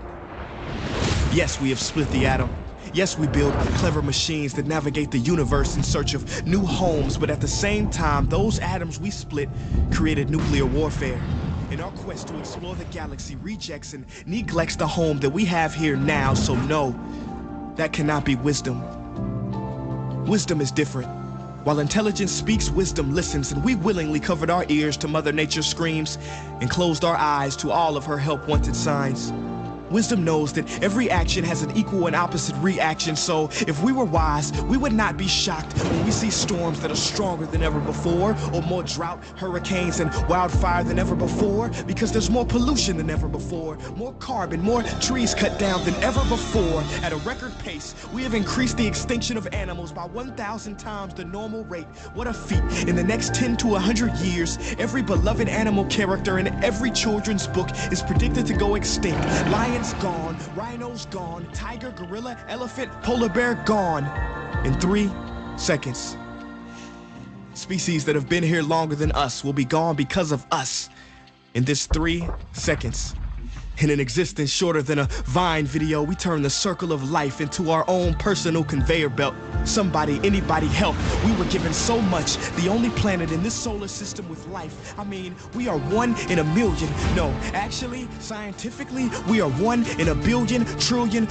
Yes, we have split the atom. Yes, we build clever machines that navigate the universe in search of new homes, but at the same time, those atoms we split created nuclear warfare. In our quest to explore the galaxy, rejects and neglects the home that we have here now, so no, that cannot be wisdom. Wisdom is different. While intelligence speaks, wisdom listens, and we willingly covered our ears to Mother Nature's screams and closed our eyes to all of her help-wanted signs. Wisdom knows that every action has an equal and opposite reaction, so if we were wise, we would not be shocked when we see storms that are stronger than ever before, or more drought, hurricanes, and wildfire than ever before, because there's more pollution than ever before, more carbon, more trees cut down than ever before. At a record pace, we have increased the extinction of animals by 1,000 times the normal rate. What a feat. In the next 10 to 100 years, every beloved animal character in every children's book is predicted to go extinct. Lions gone, rhinos gone, tiger, gorilla, elephant, polar bear gone in 3 seconds. Species that have been here longer than us will be gone because of us in this 3 seconds. In an existence shorter than a Vine video, we turn the circle of life into our own personal conveyor belt. Somebody, anybody help. We were given so much, the only planet in this solar system with life. I mean, we are 1 in a million. No, actually, scientifically, we are 1 in a billion, trillion.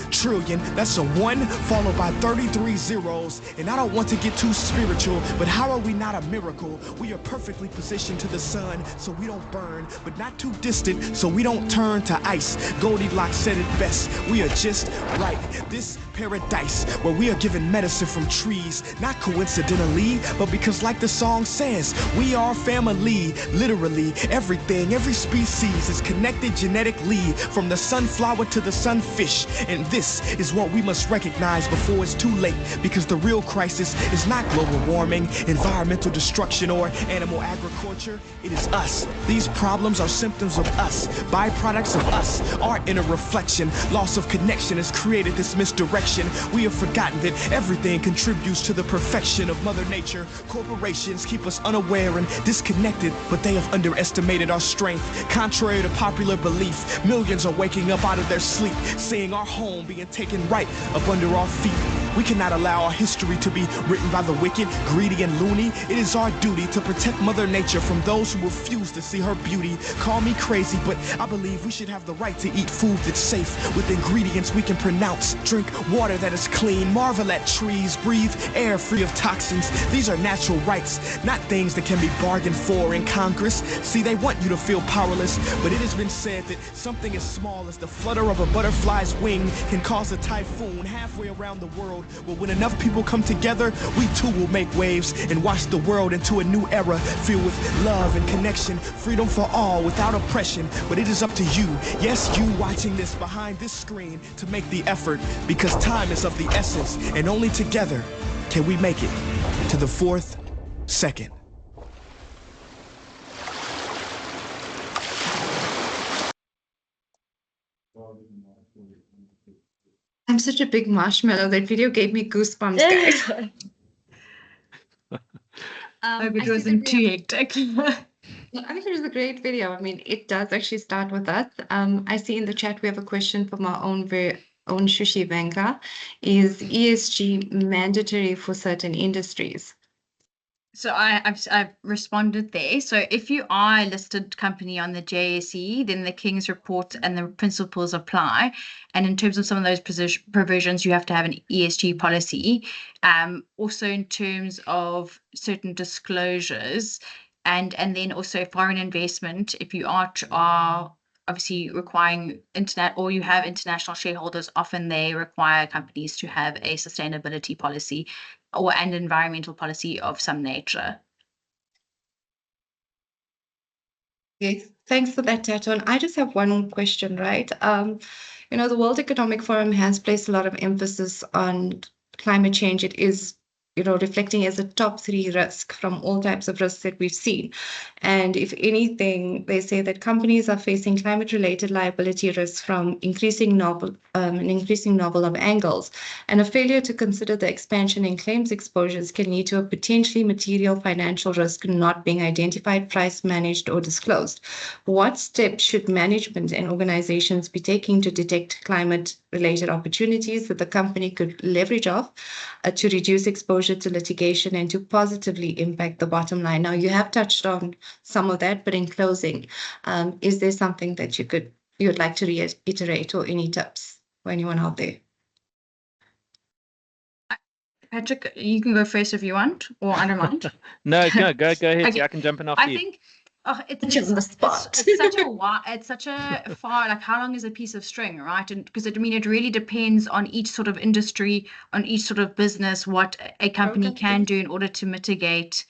That's a 1 followed by 33 zeros. And I don't want to get too spiritual, but how are we not a miracle? We are perfectly positioned to the sun so we don't burn, but not too distant so we don't turn to ice. Goldilocks said it best, we are just right. This paradise where we are given medicine from trees, not coincidentally, but because like the song says, we are family. Literally, everything, every species is connected genetically, from the sunflower to the sunfish. And this is what we must recognize before it's too late, because the real crisis is not global warming, environmental destruction, or animal agriculture. It is us. These problems are symptoms of us, byproducts of us. Our inner reflection, loss of connection has created this misdirection. We have forgotten that everything contributes to the perfection of Mother Nature. Corporations keep us unaware and disconnected, but they have underestimated our strength. Contrary to popular belief, millions are waking up out of their sleep, seeing our home being taken right up under our feet. We cannot allow our history to be written by the wicked, greedy, and loony. It is our duty to protect Mother Nature from those who refuse to see her beauty. Call me crazy, but I believe we should have the right to eat food that's safe, with ingredients we can pronounce, drink water that is clean, marvel at trees, breathe air free of toxins. These are natural rights, not things that can be bargained for in Congress. See, they want you to feel powerless, but it has been said that something as small as the flutter of a butterfly's wing can cause a typhoon halfway around the world. Well, when enough people come together, we too will make waves and wash the world into a new era filled with love and connection, freedom for all without oppression. But it is up to you, yes, you watching this behind this screen, to make the effort, because time is of the essence, and only together can we make it to the 4th second. I'm such a big marshmallow. That video gave me goosebumps, guys. Hope it wasn't too hectic. I think it was a great video. I mean, it does actually start with us. I see in the chat we have a question from our own Shushi Venka. Is ESG mandatory for certain industries? So I've responded there. So if you are a listed company on the JSE, then the King's Report and the principles apply. And in terms of some of those provisions, you have to have an ESG policy. Also in terms of certain disclosures, and then also foreign investment, if you are obviously requiring internet, or you have international shareholders, often they require companies to have a sustainability policy or an environmental policy of some nature. Okay, thanks for that, Taton. I just have one question, right? The World Economic Forum has placed a lot of emphasis on climate change. It is, reflecting as a top 3 risk from all types of risks that we've seen. And if anything, they say that companies are facing climate-related liability risks from an increasing novel of angles, and a failure to consider the expansion in claims exposures can lead to a potentially material financial risk not being identified, priced, managed, or disclosed. What steps should management and organizations be taking to detect climate-related opportunities that the company could leverage off to reduce exposure to litigation and to positively impact the bottom line? Now, you have touched on some of that, but in closing, is there something that you'd like to reiterate, or any tips for anyone out there? Patrick, you can go first if you want, or I don't mind. No, go ahead. Okay. I can jump in after I you. think Put you on the spot. it's such a far, like, how long is a piece of string, right? And because it really depends on each sort of industry, on each sort of business, what a company can do in order to mitigate,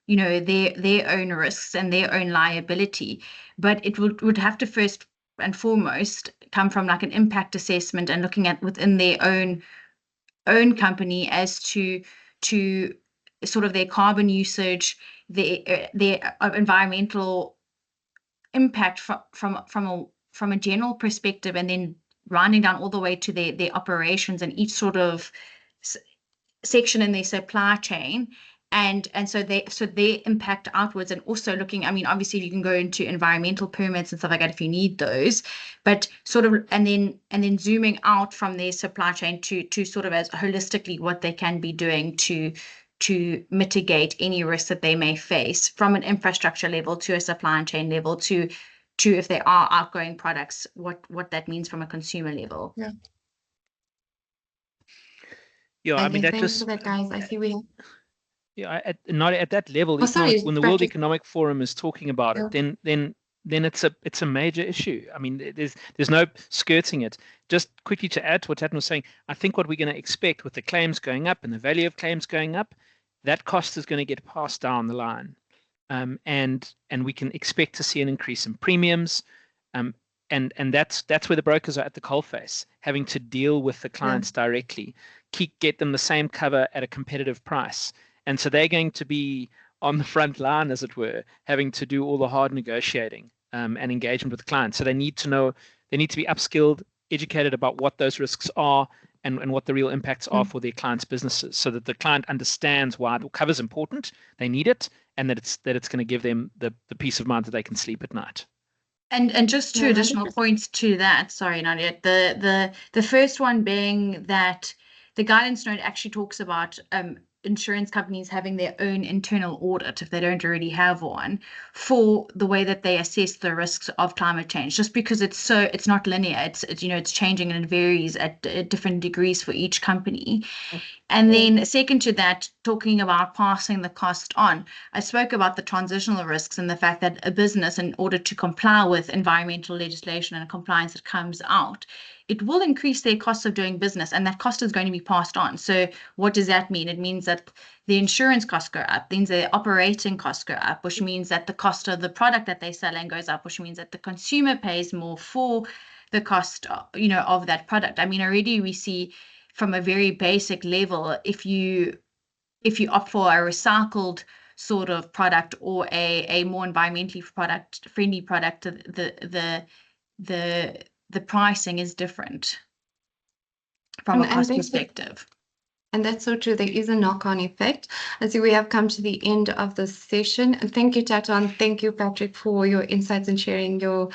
their own risks and their own liability. But it would have to first and foremost come from like an impact assessment and looking at within their own company as to sort of their carbon usage, their environmental impact from a general perspective, and then rounding down all the way to their operations and each sort of section in their supply chain. And so their impact outwards, and also looking, I mean, obviously you can go into environmental permits and stuff like that if you need those, but sort of, and then zooming out from their supply chain to sort of as holistically what they can be doing to mitigate any risks that they may face, from an infrastructure level to a supply chain level to if there are outgoing products, what that means from a consumer level. Yeah, I mean, that thanks just for that, guys. I see we have. Yeah, not at that level. When the World Economic Forum is talking about it, then it's a major issue. I mean, there's no skirting it. Just quickly to add to what Tatton was saying, I think what we're going to expect with the claims going up and the value of claims going up, that cost is going to get passed down the line, and we can expect to see an increase in premiums, and that's where the brokers are at the coalface, having to deal with the clients directly, get them the same cover at a competitive price. And so they're going to be on the front line, as it were, having to do all the hard negotiating and engagement with clients. So they need to be upskilled, educated about what those risks are and what the real impacts are for their clients' businesses, so that the client understands why cover is important, they need it, and that it's going to give them the peace of mind that they can sleep at night. And just two additional points to that. Sorry, Nadia. The first one being that the guidance note actually talks about insurance companies having their own internal audit, if they don't already have one, for the way that they assess the risks of climate change, just because it's not linear. It's changing and it varies at different degrees for each company. And then second to that, talking about passing the cost on, I spoke about the transitional risks and the fact that a business, in order to comply with environmental legislation and compliance that comes out, it will increase their cost of doing business, and that cost is going to be passed on. So what does that mean? It means that the insurance costs go up, means the operating costs go up, which means that the cost of the product that they're selling goes up, which means that the consumer pays more for the cost, of that product. I mean, already we see from a very basic level, if you opt for a recycled sort of product or a more environmentally friendly product, the pricing is different from a cost perspective. And that's so true. There is a knock-on effect. I see we have come to the end of the session. And thank you, Tatton. Thank you, Patrick, for your insights and sharing your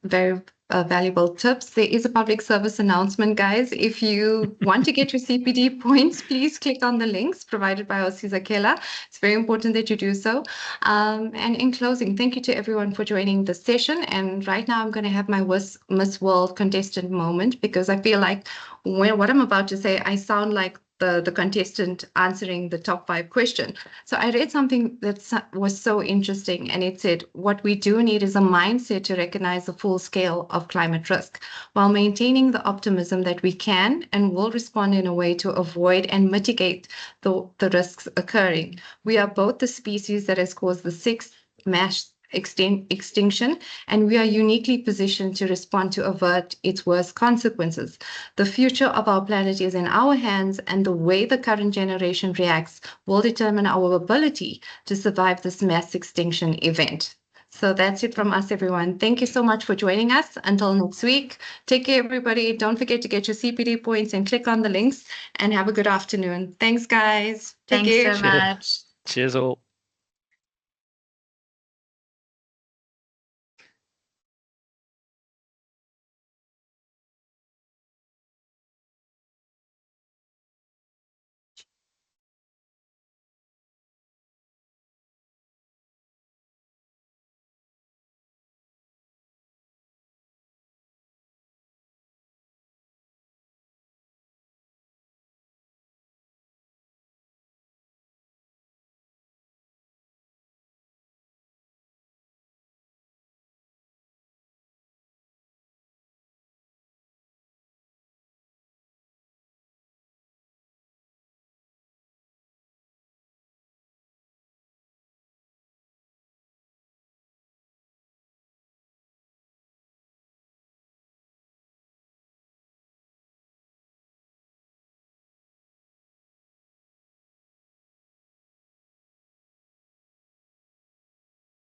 very valuable tips. There is a public service announcement, guys. If you want to get your CPD points, please click on the links provided by Osiza Kela. It's very important that you do so. And in closing, thank you to everyone for joining the session. And right now I'm going to have my Miss World contestant moment, because I feel like what I'm about to say, I sound like the contestant answering the top 5 question. So I read something that was so interesting, and it said, what we do need is a mindset to recognize the full scale of climate risk, while maintaining the optimism that we can and will respond in a way to avoid and mitigate the risks occurring. We are both the species that has caused the 6th mass extinction, and we are uniquely positioned to respond to avert its worst consequences. The future of our planet is in our hands, and the way the current generation reacts will determine our ability to survive this mass extinction event. So that's it from us, everyone. Thank you so much for joining us. Until next week, take care, everybody. Don't forget to get your CPD points and click on the links, and have a good afternoon. Thanks, guys. Take Thanks care. so much. Cheers all.